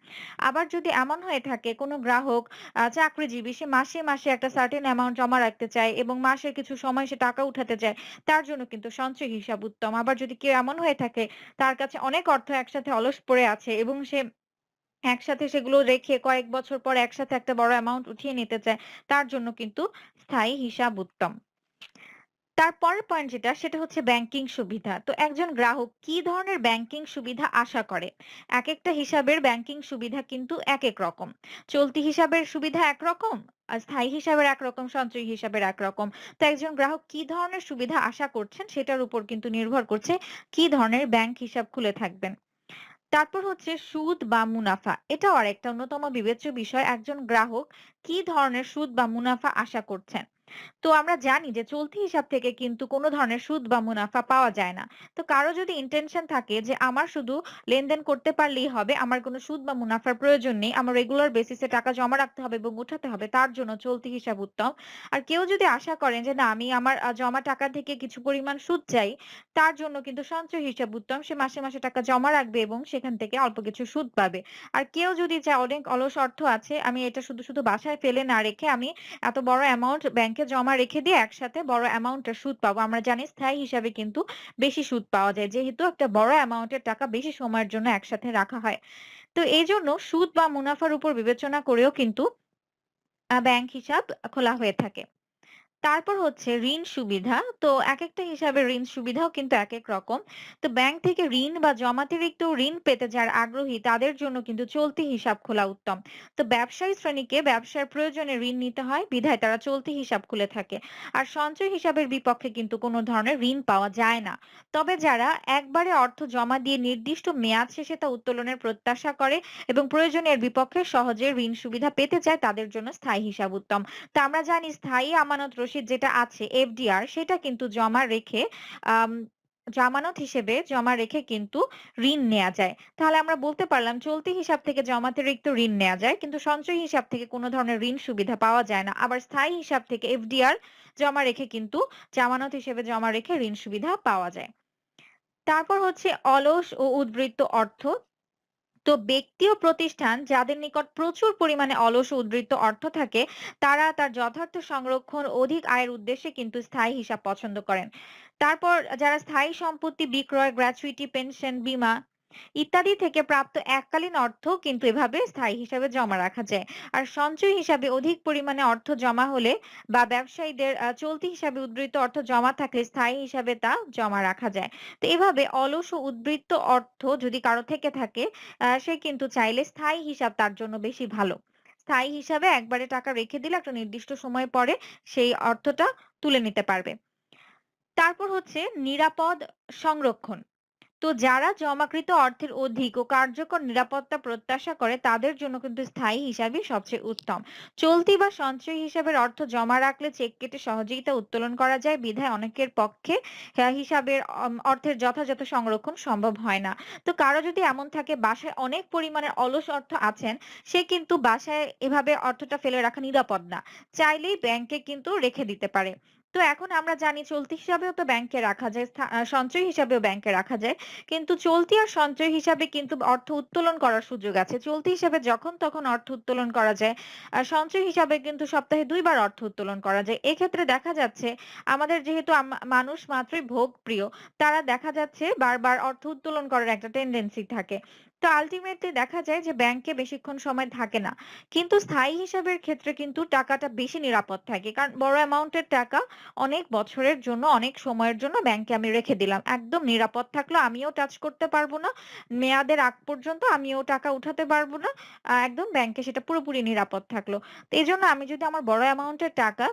আবার যদি এমন হয়ে থাকে কোনো গ্রাহক চাকরিজীবী, সে মাসে, মাসে একটা সার্টেন অ্যামাউন্ট জমা রাখতে চায় এবং মাসের কিছু সময় সে টাকা উঠাতে চায়, তার জন্য কিন্তু সঞ্চয় হিসাব উত্তম। আবার যদি কেউ এমন হয়ে থাকে তার কাছে অনেক অর্থ একসাথে অলস পড়ে আছে এবং সে একসাথে সেগুলো রেখে কয়েক বছর পর একসাথে একটা বড় অ্যামাউন্ট উঠিয়ে নিতে চায়, তার জন্য কিন্তু স্থায়ী হিসাব উত্তম। তার পরের পয়েন্ট যেটা সেটা হচ্ছে ব্যাংকিং সুবিধা। তো একজন গ্রাহক কি ধরনের ব্যাংকিং সুবিধা আশা করে? একেকটা হিসাবের ব্যাংকিং সুবিধা কিন্তু একেক রকম। চলতি হিসাবের সুবিধা একরকম, আর স্থায়ী হিসাবের একরকম, সঞ্চয়ী হিসাবের একরকম। তো একজন গ্রাহক কি ধরনের সুবিধা আশা করছেন সেটার উপর কিন্তু নির্ভর করছে কি ধরনের ব্যাংক হিসাব খুলে থাকবেন। তারপর হচ্ছে সুদ বা মুনাফা। এটাও আরেকটা অন্যতম বিবেচ্য বিষয়। একজন গ্রাহক কি ধরনের সুদ বা মুনাফা আশা করছেন? তো আমরা জানি যে চলতি হিসাব থেকে কিন্তু কোন ধরনের সুদ বা মুনাফা পাওয়া যায় না। তো কারো যদি ইনটেনশন থাকে যে আমার শুধু লেনদেন করতে পারলেই হবে, আমার কোন সুদ বা মুনাফার প্রয়োজন নেই। আমার রেগুলার বেসিস এ টাকা জমা রাখতে হবে এবং উঠাতে হবে, তার জন্য চলতি হিসাব উত্তম। আর কেউ যদি আশা করেন যে না আমি আমার জমা টাকা থেকে কিছু পরিমাণ সুদ চাই, তার জন্য কিন্তু সঞ্চয় হিসাব উত্তম। সে মাসে, মাসে টাকা জমা রাখবে এবং সেখান থেকে অল্প কিছু সুদ পাবে। আর কেউ যদি চায় অনেক অলস অর্থ আছে, আমি এটা শুধু, শুধু বাসায় ফেলে না রেখে আমি এত বড় অ্যামাউন্ট ব্যাংকে জমা রেখে দিয়ে একসাথে বড় অ্যামাউন্টের সুদ পাবো। আমরা জানি স্থায়ী হিসাবে কিন্তু বেশি সুদ পাওয়া যায়। যেহেতু একটা বড় অ্যামাউন্টের টাকা বেশি সময়ের জন্য একসাথে রাখা হয়। তো এইজন্য সুদ বা মুনাফার উপর বিবেচনা করেও কিন্তু ব্যাংক হিসাব খোলা হয়ে থাকে। তারপর হচ্ছে ঋণ সুবিধা। তো একেকটা হিসাবে ঋণ সুবিধাও কিন্তু একেক রকম। তো ব্যাংক থেকে ঋণ বা জমাতিরিক্ত ঋণ পেতে যারা আগ্রহী তাদের জন্য কিন্তু চলতি হিসাব খোলা উত্তম। তো ব্যবসায়ী শ্রেণীকে ব্যবসার প্রয়োজনে ঋণ নিতে হয় বিধায় তারা চলতি হিসাব খুলে থাকে। আর সঞ্চয় হিসাবের বিপক্ষে কিন্তু কোনো ধরনের ঋণ পাওয়া যায় না। তবে যারা একবারে অর্থ জমা দিয়ে নির্দিষ্ট মেয়াদ শেষে তা উত্তোলনের প্রত্যাশা করে এবং প্রয়োজনে এর বিপক্ষে সহজে ঋণ সুবিধা পেতে চায় তাদের জন্য স্থায়ী হিসাব উত্তম। তো আমরা জানি স্থায়ী আমানত রসিদ যেটা আছে এফডিআর সেটা কিন্তু জমা রেখে আম জামানত হিসেবে জমা রেখে কিন্তু ঋণ নেয়া যায়। তাহলে আমরা বলতে পারলাম চলতি হিসাব থেকে জমাতিরিক্ত ঋণ নেয়া যায়। কিন্তু সঞ্চয়ী হিসাব থেকে কোন ধরনের ঋণ সুবিধা পাওয়া যায় না। আবার স্থায়ী হিসাব থেকে এফডিআর জমা রেখে কিন্তু জামানত হিসেবে জমা রেখে ঋণ সুবিধা পাওয়া যায়। তারপর হচ্ছে অলস ও উদ্বৃত্ত অর্থ। তো ব্যক্তি ও প্রতিষ্ঠান যাদের নিকট প্রচুর পরিমাণে অলস ও উদ্বৃত্ত অর্থ থাকে, তারা তার যথার্থ সংরক্ষণ অধিক আয়ের উদ্দেশ্যে কিন্তু স্থায়ী হিসাব পছন্দ করেন। তারপর যারা স্থায়ী সম্পত্তি বিক্রয়, গ্র্যাচুইটি, পেনশন, বীমা ইত্যাদি থেকে প্রাপ্ত এককালীন অর্থ কিন্তু এভাবে স্থায়ী হিসাবে জমা রাখা যায়। আর সঞ্চয় হিসাবে অধিক পরিমাণে অর্থ জমা হলে বা ব্যবসায়ীদের চলতি হিসাবে উদ্ধৃত অর্থ জমা থাকলে স্থায়ী হিসাবে তা জমা রাখা যায়। তো এভাবে অলস ও উদ্বৃত্ত অর্থ যদি কারো থেকে থাকে সে কিন্তু চাইলে স্থায়ী হিসাব তার জন্য বেশি ভালো। স্থায়ী হিসাবে একবারে টাকা রেখে দিলে একটা নির্দিষ্ট সময় পরে সেই অর্থটা তুলে নিতে পারবে। তারপর হচ্ছে নিরাপদ সংরক্ষণ। তো যারা জমাকৃত অর্থের অধিক ও কার্যকর নিরাপত্তা প্রত্যাশা করে তাদের জন্য কিন্তু স্থায়ী হিসাবই সবচেয়ে উত্তম। চলতি বা সঞ্চয়ী হিসাবের অর্থ জমা রাখলে চেক কেটে সহজেই তা উত্তোলন করা যায় বিধায় অনেকের পক্ষে হিসাবের অর্থের যথাযথ সংরক্ষণ সম্ভব হয় না। তো কারো যদি এমন থাকে বাসায় অনেক পরিমাণের অলস অর্থ আছেন, সে কিন্তু বাসায় এভাবে অর্থটা ফেলে রাখা নিরাপদ না। চাইলেই ব্যাংকে কিন্তু রেখে দিতে পারে। তো এখন আমরা জানি চলতি হিসাবেও তো ব্যাংকে রাখা যায়, সঞ্চয়ী হিসাবেও ব্যাংকে রাখা যায়। কিন্তু চলতি আর সঞ্চয় হিসাবে কিন্তু অর্থ উত্তোলন করার সুযোগ আছে। চলতি হিসাবে যখন তখন অর্থ উত্তোলন করা যায়। আর সঞ্চয় হিসাবে কিন্তু সপ্তাহে ২ বার অর্থ উত্তোলন করা যায়। এক্ষেত্রে দেখা যাচ্ছে আমাদের যেহেতু মানুষ মাত্রই ভোগপ্রিয়, তারা দেখা যাচ্ছে বারবার অর্থ উত্তোলন করার একটা টেনডেন্সি থাকে। তো আল্টিমেটলি দেখা যায় যে ব্যাংকে বেশিক্ষণ সময় থাকে না। কিন্তু স্থায়ী হিসাবের ক্ষেত্রে কিন্তু টাকাটা বেশি নিরাপদ থাকে। কারণ বড় অ্যামাউন্টের টাকা অনেক বছরের জন্য, অনেক সময়ের জন্য ব্যাংকে আমি রেখে দিলাম। একদম নিরাপদ থাকলো। আমিও টাচ করতে পারবো না। মেয়াদের আগ পর্যন্ত আমিও টাকা উঠাতে পারবো না। একদম ব্যাংকে সেটা পুরোপুরি নিরাপদ থাকলো। তো এজন্য আমি যদি আমার বড় অ্যামাউন্টের টাকা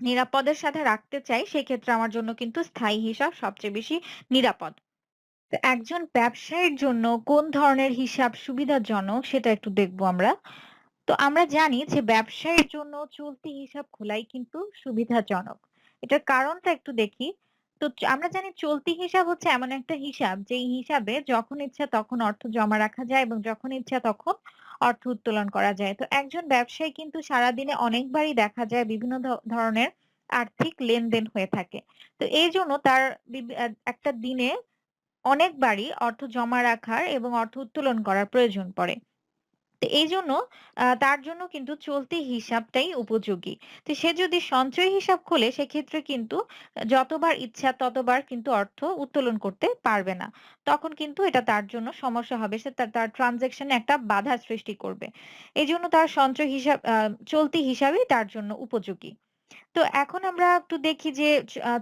নিরাপদের সাথে রাখতে চাই, সেক্ষেত্রে আমার জন্য কিন্তু স্থায়ী হিসাব সবচেয়ে বেশি নিরাপদ। তো একজন ব্যবসায়ীর জন্য কোন ধরনের হিসাব সুবিধাজনক সেটা একটু দেখবো আমরা। তো আমরা জানি যে ব্যবসায়ের জন্য চলতি হিসাব খোলাই কিন্তু সুবিধাজনক। এটার কারণটা একটু দেখি। তো আমরা জানি চলতি হিসাব হচ্ছে এমন একটা হিসাব যেই হিসাবে যখন ইচ্ছা তখন অর্থ জমা রাখা যায় এবং যখন ইচ্ছা তখন অর্থ উত্তোলন করা যায়। তো একজন ব্যবসায়ী কিন্তু সারাদিনে অনেকবারই দেখা যায় বিভিন্ন ধরনের আর্থিক লেনদেন হয়ে থাকে। তো এইজন্য তার একটা দিনে অনেকবারই অর্থ জমা রাখার এবং অর্থ উত্তোলন করার প্রয়োজন পড়ে। তো এইজন্য তার জন্য কিন্তু চলতি হিসাবটাই উপযোগী। তো সে যদি সঞ্চয়ী হিসাব খোলে সেক্ষেত্রে কিন্তু যতবার ইচ্ছা ততবার কিন্তু অর্থ উত্তোলন করতে পারবে না। তখন কিন্তু এটা তার জন্য সমস্যা হবে। সে তার ট্রান্সেকশন এ একটা বাধা সৃষ্টি করবে। এজন্য তার সঞ্চয় হিসাব চলতি হিসাবই তার জন্য উপযোগী। তো এখন আমরা একটু দেখি যে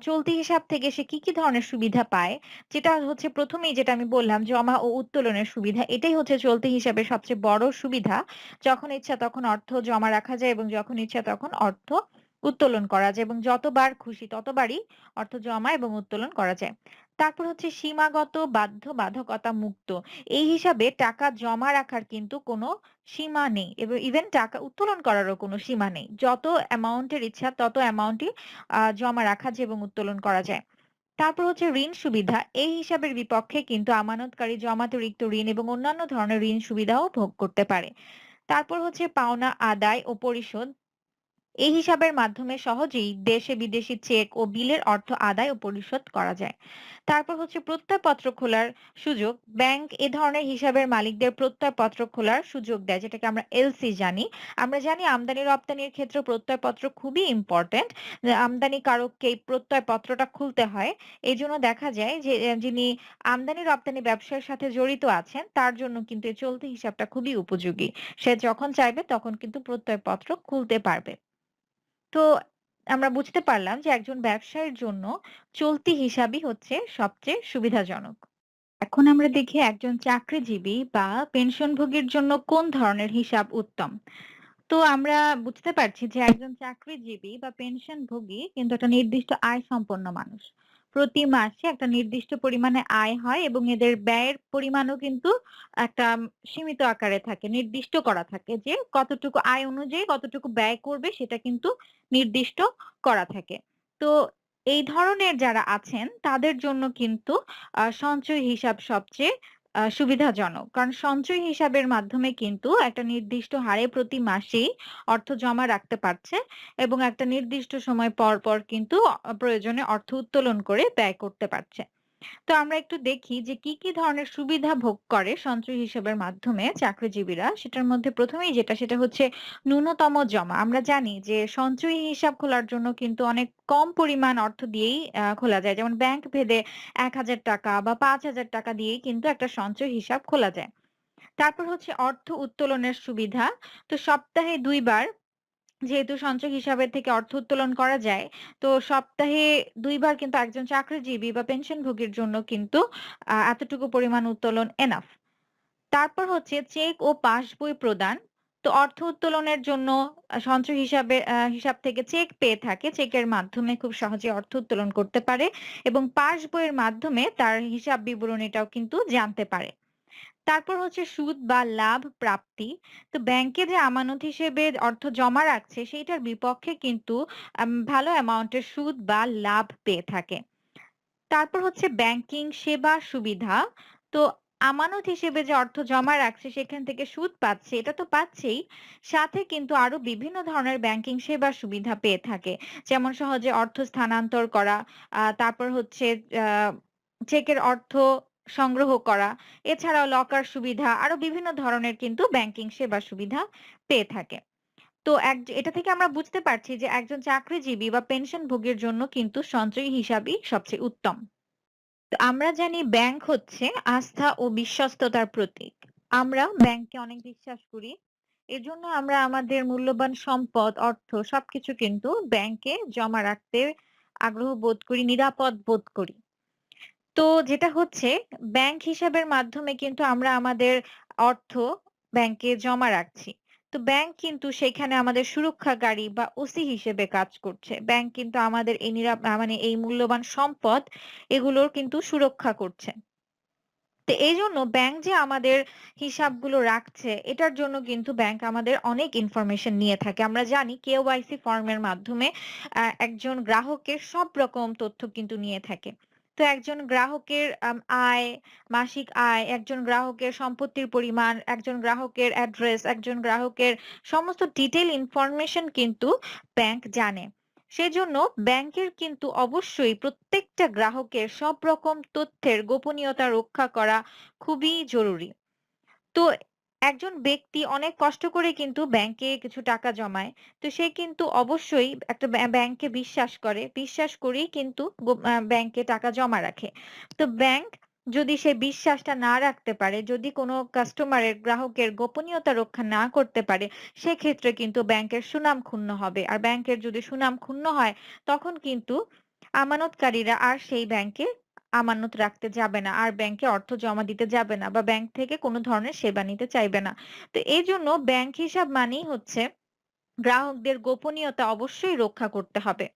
চলতি হিসাব থেকে সে কি ধরনের সুবিধা পায়? যেটা হচ্ছে ১ম এই যেটা আমি বললাম জমা ও উত্তোলনের সুবিধা। এটাই হচ্ছে চলতি হিসাবের সবচেয়ে বড় সুবিধা। যখন ইচ্ছা তখন অর্থ জমা রাখা যায় এবং যখন ইচ্ছা তখন অর্থ উত্তোলন করা যায় এবং যতবার খুশি ততবারই অর্থ জমা এবং উত্তোলন করা যায়। তারপর হচ্ছে সীমাগত বাধ্যবাধকতা মুক্ত। এই হিসাবে টাকা জমা রাখার কিন্তু কোনো সীমা নেই এবং ইভেন টাকা উত্তোলন করারও কোনো সীমা নেই। যত অ্যামাউন্টের ইচ্ছা তত অ্যামাউন্টই জমা রাখা যায় এবং উত্তোলন করা যায়। তারপর হচ্ছে ঋণ সুবিধা। এই হিসাবের বিপক্ষে কিন্তু আমানতকারী জমাতিরিক্ত ঋণ এবং অন্যান্য ধরনের ঋণ সুবিধাও ভোগ করতে পারে। তারপর হচ্ছে পাওনা আদায় ও পরিশোধ। এই হিসাবের মাধ্যমে সহজেই দেশে বিদেশি চেক ও বিলের অর্থ আদায় ও পরিশোধ করা যায়। তারপর হচ্ছে প্রত্যয়পত্র খোলার সুযোগ। ব্যাংক এ ধরনের হিসাবের মালিকদের প্রত্যয়পত্র খোলার সুযোগ দেয়, যেটাকে আমরা এলসি জানি। আমরা জানি আমদানি রপ্তানির ক্ষেত্রে প্রত্যয়পত্র খুবই ইম্পর্টেন্ট। আমদানিকারককে এই প্রত্যয়পত্রটা খুলতে হয়। এজন্য দেখা যায় যে যিনি আমদানি রপ্তানি ব্যবসার সাথে জড়িত আছেন তার জন্য কিন্তু এই চলতি হিসাবটা খুবই উপযোগী। সে যখন চাইবে তখন কিন্তু প্রত্যয়পত্র খুলতে পারবে। তো আমরা বুঝতে পারলাম যে একজন ব্যবসায়ীর জন্য চলতি হিসাবই হচ্ছে সবচেয়ে সুবিধাজনক। এখন আমরা দেখি একজন চাকরিজীবী বা পেনশনভোগীর জন্য কোন ধরনের হিসাব উত্তম। তো আমরা বুঝতে পারছি যে একজন চাকরিজীবী বা পেনশনভোগী কিন্তু একটা নির্দিষ্ট আয় সম্পন্ন মানুষ। প্রতি মাসে একটা নির্দিষ্ট পরিমাণে আয় হয় এবং এদের ব্যয়ের পরিমাণও কিন্তু একটা সীমিত আকারে থাকে, নির্দিষ্ট করা থাকে যে কতটুকু আয় অনুযায়ী কতটুকু ব্যয় করবে সেটা কিন্তু নির্দিষ্ট করা থাকে। তো এই ধরনের যারা আছেন তাদের জন্য কিন্তু সঞ্চয় হিসাব সবচেয়ে সুবিধাজনক। কারণ সঞ্চয় হিসাবের মাধ্যমে কিন্তু একটা নির্দিষ্ট হারে প্রতি মাসেই অর্থ জমা রাখতে পারছে এবং একটা নির্দিষ্ট সময় পর, পর কিন্তু প্রয়োজনে অর্থ উত্তোলন করে ব্যয় করতে পারছে। তো আমরা একটু দেখি যে কি ধরনের সুবিধা ভোগ করে সঞ্চয় হিসাবের মাধ্যমে চাকরিজীবীরা। সেটার মধ্যে ১ম এই সেটা হচ্ছে ন্যূনতম জমা। আমরা জানি যে সঞ্চয়ী হিসাব খোলার জন্য কিন্তু অনেক কম পরিমাণ অর্থ দিয়েই খোলা যায়। যেমন ব্যাংক ভেদে ৳১,০০০ বা ৳৫,০০০ দিয়েই কিন্তু একটা সঞ্চয় হিসাব খোলা যায়। তারপর হচ্ছে অর্থ উত্তোলনের সুবিধা। তো সপ্তাহে ২ বার যেহেতু সঞ্চয় হিসাবের থেকে অর্থ উত্তোলন করা যায়, তো সপ্তাহে ২ বার কিন্তু একজন চাকরিজীবী বা পেনশনভোগীর জন্য কিন্তু এতটুকু পরিমাণ উত্তোলন এনাফ। তারপর হচ্ছে চেক ও পাসবই প্রদান। তো অর্থ উত্তোলনের জন্য সঞ্চয় হিসাব থেকে চেক পেয়ে থাকে। চেকের মাধ্যমে খুব সহজে অর্থ উত্তোলন করতে পারে এবং পাসবইয়ের মাধ্যমে তার হিসাব বিবরণীটাও কিন্তু জানতে পারে। তারপর হচ্ছে সুদ বা লাভ প্রাপ্তি। তো ব্যাংকে যে আমানত হিসেবে অর্থ জমা রাখছে সেইটার বিপক্ষে কিন্তু ভালো অ্যামাউন্টের সুদ বা লাভ পেয়ে থাকে। তারপর হচ্ছে ব্যাংকিং সেবা সুবিধা। তো আমানত হিসেবে যে অর্থ জমা রাখছে সেখান থেকে সুদ পাচ্ছে এটা তো পাচ্ছেই। সাথে কিন্তু আরো বিভিন্ন ধরনের ব্যাংকিং সেবা সুবিধা পেয়ে থাকে। যেমন সহজে অর্থ স্থানান্তর করা, তারপর হচ্ছে আ চেকের অর্থ সংগ্রহ করা, এছাড়াও লকার সুবিধা আরো বিভিন্ন ধরনের কিন্তু ব্যাংকিং সেবা সুবিধা পেয়ে থাকে। তো এটা থেকে আমরা বুঝতে পারছি যে একজন চাকরিজীবী বা পেনশনভোগীর জন্য কিন্তু সঞ্চয়ী হিসাবই সবচেয়ে উত্তম। তো আমরা জানি ব্যাংক হচ্ছে আস্থা ও বিশ্বস্ততার প্রতীক। আমরা ব্যাংকে অনেক বিশ্বাস করি। এজন্য আমরা আমাদের মূল্যবান সম্পদ, অর্থ সবকিছু কিন্তু ব্যাংকে জমা রাখতে আগ্রহ বোধ করি, নিরাপদ বোধ করি। তো যেটা হচ্ছে ব্যাংক হিসাবের মাধ্যমে কিন্তু আমরা আমাদের অর্থ ব্যাংকে জমা রাখছি। তো ব্যাংক কিন্তু সেখানে আমাদের সুরক্ষাকারী বা ওসি হিসেবে কাজ করছে। ব্যাংক কিন্তু আমাদের এই মানে এই মূল্যবান সম্পদ এগুলোর কিন্তু সুরক্ষা করছে। তো এইজন্য ব্যাংক যে আমাদের হিসাবগুলো রাখছে, এটার জন্য কিন্তু ব্যাংক আমাদের অনেক ইনফরমেশন নিয়ে থাকে। আমরা জানি কেওয়াইসি ফর্মের মাধ্যমে একজন গ্রাহকের সব রকম তথ্য কিন্তু নিয়ে থাকে। তো একজন গ্রাহকের আয়, মাসিক আয়, একজন গ্রাহকের সম্পত্তির পরিমাণ, একজন গ্রাহকের অ্যাড্রেস, একজন গ্রাহকের সমস্ত ডিটেইল ইনফরমেশন কিন্তু ব্যাংক জানে। সেজন্য ব্যাংকের কিন্তু অবশ্যই প্রত্যেকটা গ্রাহকের সব রকম তথ্যের গোপনীয়তা রক্ষা করা খুবই জরুরি। তো একজন ব্যক্তি অনেক কষ্ট করে কিন্তু ব্যাংকে কিছু টাকা জমায়। তো সে কিন্তু অবশ্যই একটা ব্যাংকে বিশ্বাস করে। বিশ্বাস করেই কিন্তু ব্যাংকে টাকা জমা রাখে। তো ব্যাংক যদি সে বিশ্বাসটা না রাখতে পারে, যদি কোনো গ্রাহকের গোপনীয়তা রক্ষা না করতে পারে, সেক্ষেত্রে কিন্তু ব্যাংকের সুনাম ক্ষুণ্ণ হবে। আর ব্যাংকের যদি সুনাম ক্ষুণ্ণ হয়, তখন কিন্তু আমানতকারীরা আর সেই ব্যাংকে আমানত রাখতে যাবে না। আর ব্যাংকে অর্থ জমা দিতে যাবে না বা ব্যাংক থেকে কোনো ধরনের সেবা নিতে চাইবে না। তো এজন্য ব্যাংক হিসাব মানেই হচ্ছে গ্রাহকদের গোপনীয়তা অবশ্যই রক্ষা করতে হবে।